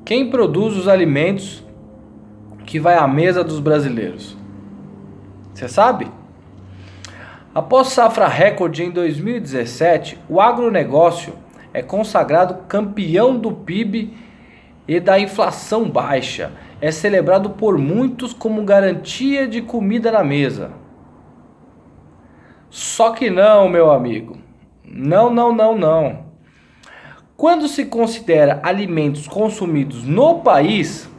Quem produz os alimentos que vai à mesa dos brasileiros? Você sabe? Após safra recorde em 2017, o agronegócio é consagrado campeão do PIB e da inflação baixa. É celebrado por muitos como garantia de comida na mesa. Só que não, meu amigo. Não, não, não, não. Quando se considera alimentos consumidos no país,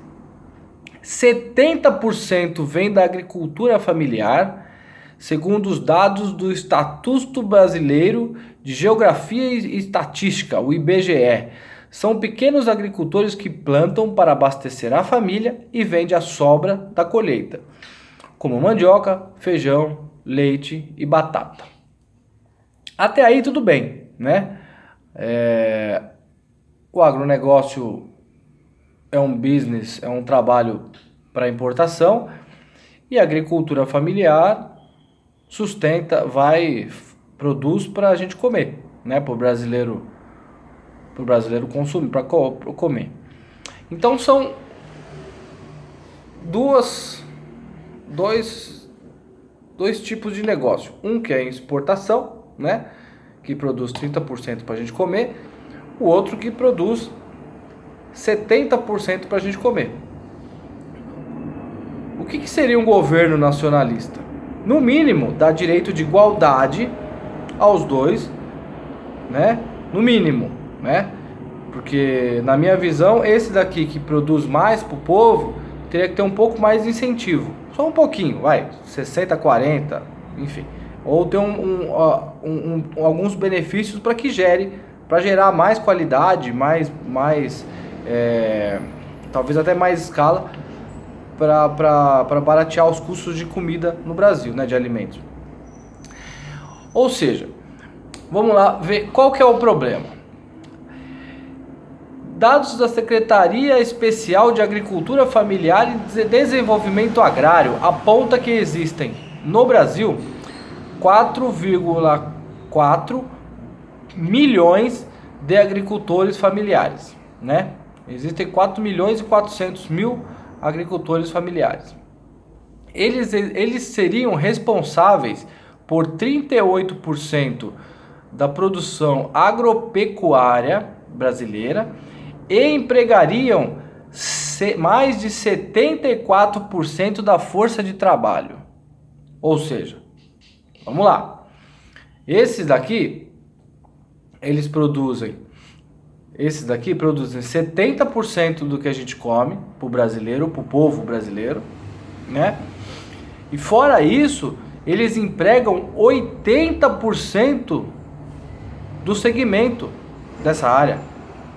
70% vem da agricultura familiar, segundo os dados do Instituto Brasileiro de Geografia e Estatística, o IBGE. São pequenos agricultores que plantam para abastecer a família e vendem a sobra da colheita, como mandioca, feijão, leite e batata. Até aí tudo bem, né? O agronegócio é um business, é um trabalho para importação, e a agricultura familiar sustenta, produz para a gente comer, né? Para o brasileiro consumir, para comer. Então são dois tipos de negócio. Um que é exportação, né? Que produz 30% para a gente comer. O outro que produz 70% para a gente comer. O que seria um governo nacionalista? No mínimo, dá direito de igualdade aos dois, né? No mínimo, né? Porque, na minha visão, esse daqui que produz mais para o povo teria que ter um pouco mais de incentivo. Só um pouquinho, 60, 40, enfim. Ou ter alguns benefícios para gerar mais qualidade, talvez até mais escala, para baratear os custos de comida no Brasil, né, de alimentos. Ou seja, vamos lá ver qual que é o problema. Dados da Secretaria Especial de Agricultura Familiar e Desenvolvimento Agrário apontam que existem no Brasil 4,4 milhões de agricultores familiares, né? Existem 4 milhões e 400 mil agricultores familiares. Eles seriam responsáveis por 38% da produção agropecuária brasileira e empregariam mais de 74% da força de trabalho. Ou seja, vamos lá. Esses daqui produzem 70% do que a gente come pro brasileiro, pro povo brasileiro, né? E fora isso, eles empregam 80% do segmento dessa área.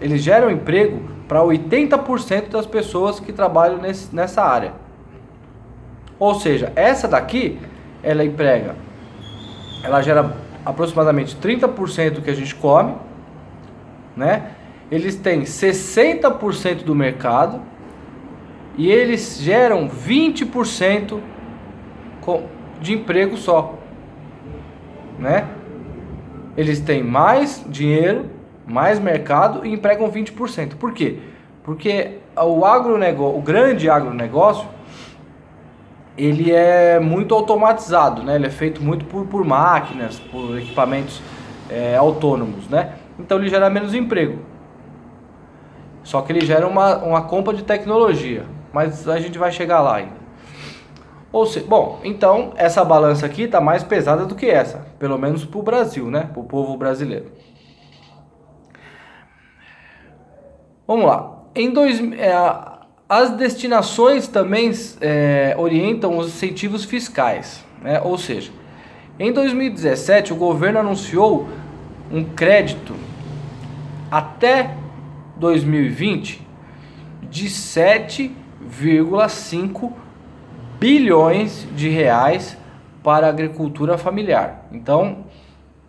Eles geram emprego para 80% das pessoas que trabalham nessa área. Ou seja, essa daqui, ela gera aproximadamente 30% do que a gente come, né? Eles têm 60% do mercado e eles geram 20% de emprego só, né? Eles têm mais dinheiro, mais mercado e empregam 20%. Por quê? Porque o grande agronegócio, ele é muito automatizado, né? Ele é feito muito por máquinas, por equipamentos autônomos, né? Então ele gera menos emprego. Só que ele gera uma compra de tecnologia. Mas a gente vai chegar lá ainda. Então essa balança aqui está mais pesada do que essa. Pelo menos para o Brasil, né? Para o povo brasileiro. Vamos lá. As destinações também orientam os incentivos fiscais, né? Ou seja, em 2017 o governo anunciou um crédito até 2020 de 7,5 bilhões de reais para a agricultura familiar. Então,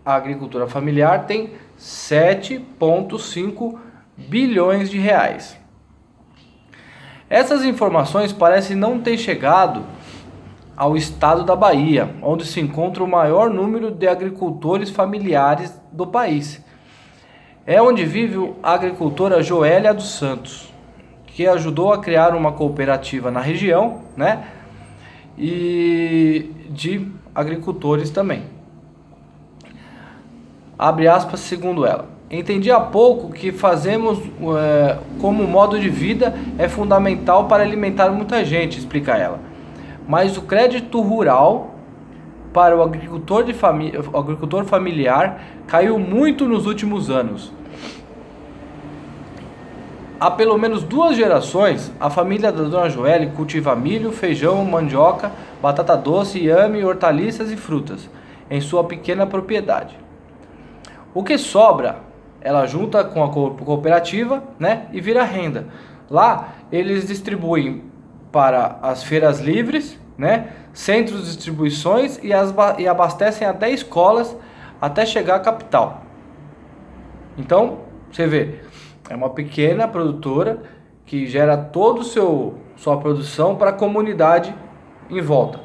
a agricultura familiar tem 7,5 bilhões de reais. Essas informações parecem não ter chegado ao estado da Bahia, onde se encontra o maior número de agricultores familiares do país. É onde vive a agricultora Joélia dos Santos, que ajudou a criar uma cooperativa na região, né? E de agricultores também. Abre aspas, segundo ela. Entendi há pouco que fazemos como modo de vida é fundamental para alimentar muita gente, explica ela. Mas o crédito rural para o agricultor familiar caiu muito nos últimos anos. Há pelo menos 2 gerações, a família da Dona Joelle cultiva milho, feijão, mandioca, batata doce, inhame, hortaliças e frutas em sua pequena propriedade. O que sobra, ela junta com a cooperativa, né, e vira renda. Lá eles distribuem para as feiras livres, né, centros de distribuições e abastecem até escolas até chegar à capital. Então, você vê, é uma pequena produtora que gera toda sua produção para a comunidade em volta.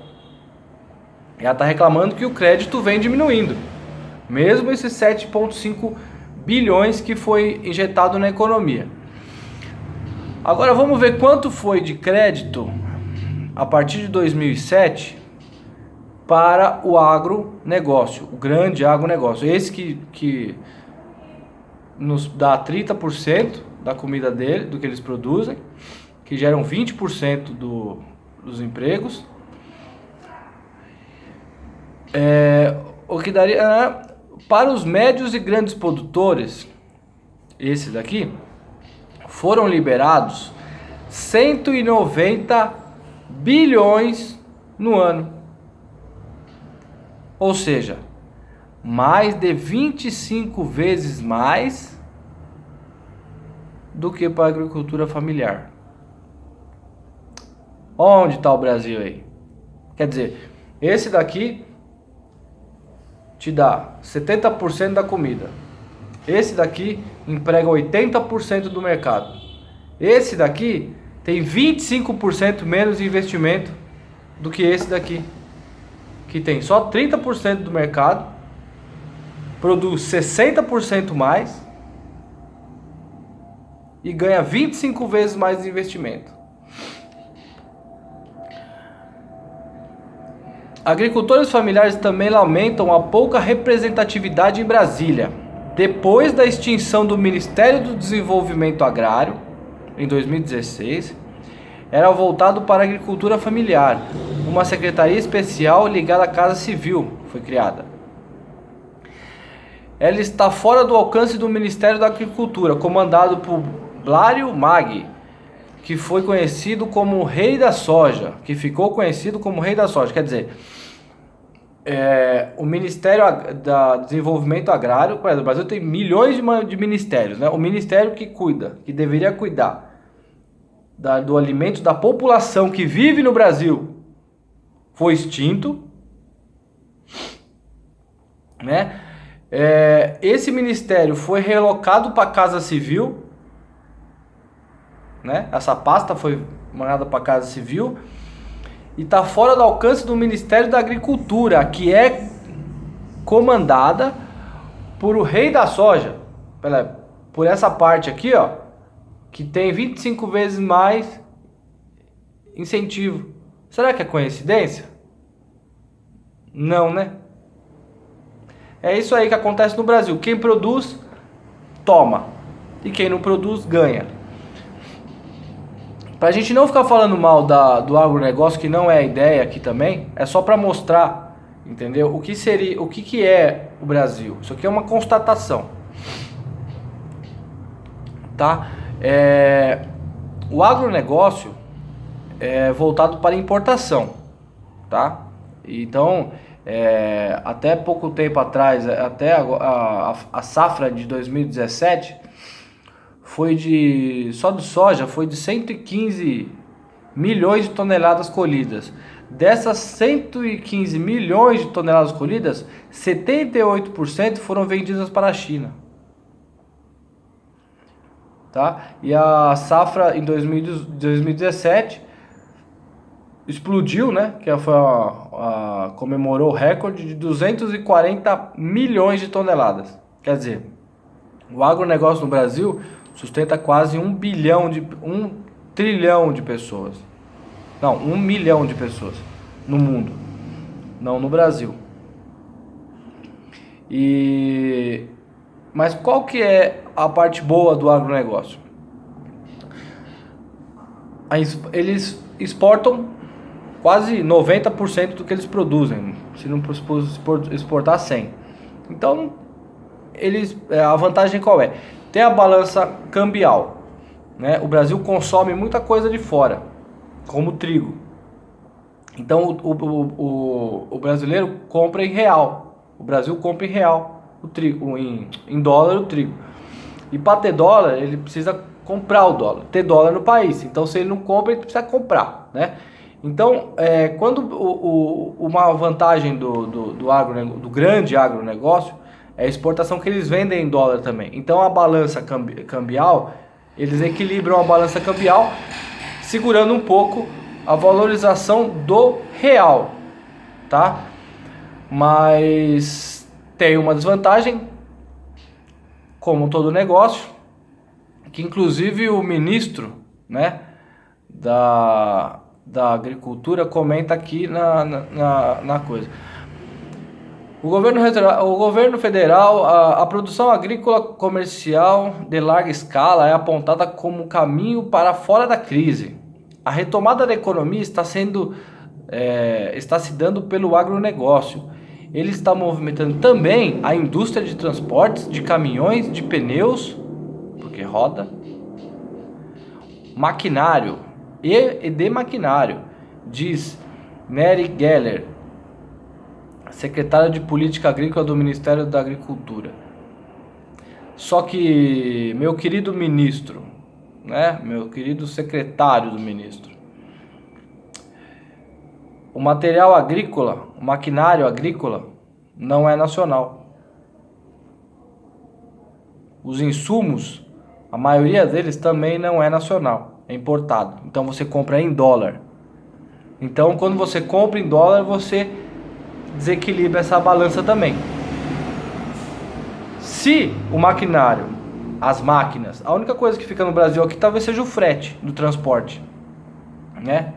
E ela está reclamando que o crédito vem diminuindo, mesmo esses 7,5 bilhões que foi injetado na economia. Agora vamos ver quanto foi de crédito a partir de 2007 para o agronegócio, o grande agronegócio. Esse que nos dá 30% da comida dele, do que eles produzem, que geram 20% dos empregos. O que daria para os médios e grandes produtores, esse daqui, foram liberados 190 bilhões no ano. Ou seja, mais de 25 vezes mais do que para a agricultura familiar. Onde está o Brasil aí? Quer dizer, esse daqui te dá 70% da comida. Esse daqui emprega 80% do mercado. Esse daqui tem 25% menos de investimento do que esse daqui, que tem só 30% do mercado, produz 60% mais e ganha 25 vezes mais de investimento. Agricultores familiares também lamentam a pouca representatividade em Brasília. Depois da extinção do Ministério do Desenvolvimento Agrário, em 2016, era voltado para a agricultura familiar. Uma secretaria especial ligada à Casa Civil foi criada. Ela está fora do alcance do Ministério da Agricultura, comandado por Blário Mag, que foi conhecido como o Rei da Soja, que ficou conhecido como Rei da Soja. Quer dizer, o Ministério da Desenvolvimento Agrário, o Brasil tem milhões de ministérios, né? O ministério que cuida, que deveria cuidar do alimento da população que vive no Brasil, foi extinto, né? Esse ministério foi relocado para a Casa Civil, né? Essa pasta foi mandada para a Casa Civil e está fora do alcance do Ministério da Agricultura, que é comandada por o Rei da Soja, por essa parte aqui, ó, que tem 25 vezes mais incentivo. Será que é coincidência? Não, né? É isso aí que acontece no Brasil. Quem produz, toma. E quem não produz, ganha. Pra gente não ficar falando mal do agronegócio, que não é a ideia aqui também, é só para mostrar, entendeu? O que é o Brasil. Isso aqui é uma constatação. Tá? O agronegócio é voltado para importação, tá? Então, até pouco tempo atrás, até a safra de 2017 só de soja foi de 115 milhões de toneladas colhidas. Dessas 115 milhões de toneladas colhidas, 78% foram vendidas para a China. Tá? E a safra em 2017 explodiu, né? Que comemorou o recorde de 240 milhões de toneladas. Quer dizer, o agronegócio no Brasil sustenta quase 1 trilhão de pessoas. Não, 1 milhão de pessoas no mundo, não no Brasil. Mas qual que é a parte boa do agronegócio? Eles exportam quase 90% do que eles produzem, se não exportar 100%. Então, a vantagem qual é? Tem a balança cambial, né? O Brasil consome muita coisa de fora, como trigo. Então, o brasileiro compra em real. O Brasil compra em real o trigo, em dólar o trigo. E para ter dólar, ele precisa comprar o dólar, ter dólar no país. Então, se ele não compra, ele precisa comprar, né? Então, quando uma vantagem do grande agronegócio é a exportação, que eles vendem em dólar também. Então, a balança cambial, eles equilibram a balança cambial, segurando um pouco a valorização do real, tá? Mas tem uma desvantagem, como todo negócio, que inclusive o ministro, né, da Agricultura comenta aqui na coisa. O governo federal, a produção agrícola comercial de larga escala é apontada como caminho para fora da crise. A retomada da economia está se dando pelo agronegócio. Ele está movimentando também a indústria de transportes, de caminhões, de pneus, porque roda, maquinário e de maquinário, diz Nery Geller, secretária de Política Agrícola do Ministério da Agricultura. Só que, meu querido ministro, né, meu querido secretário do ministro, o material agrícola, o maquinário agrícola não é nacional. Os insumos, a maioria deles também não é nacional, é importado. Então você compra em dólar. Então quando você compra em dólar, você desequilibra essa balança também. Se o maquinário, as máquinas, a única coisa que fica no Brasil aqui talvez seja o frete do transporte, né?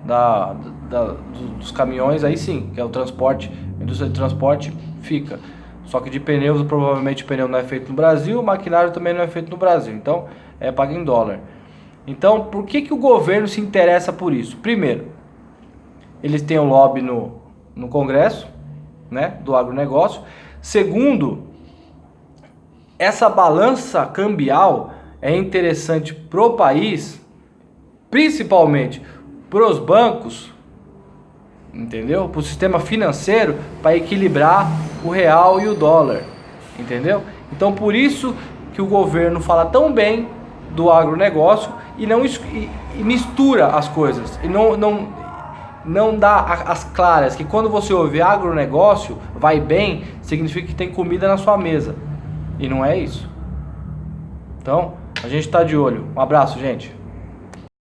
Dos caminhões, aí sim, que é o transporte, a indústria de transporte fica. Só que de pneus, provavelmente o pneu não é feito no Brasil, o maquinário também não é feito no Brasil, então é pago em dólar. Então, por que o governo se interessa por isso? Primeiro, eles têm um lobby no Congresso, né, do agronegócio. Segundo, essa balança cambial é interessante pro país, principalmente pros bancos, entendeu? Pro sistema financeiro, para equilibrar o real e o dólar, entendeu? Então, por isso que o governo fala tão bem do agronegócio e não e mistura as coisas, e não dá as claras, que quando você ouve agronegócio, vai bem, significa que tem comida na sua mesa. E não é isso. Então, a gente está de olho. Um abraço, gente.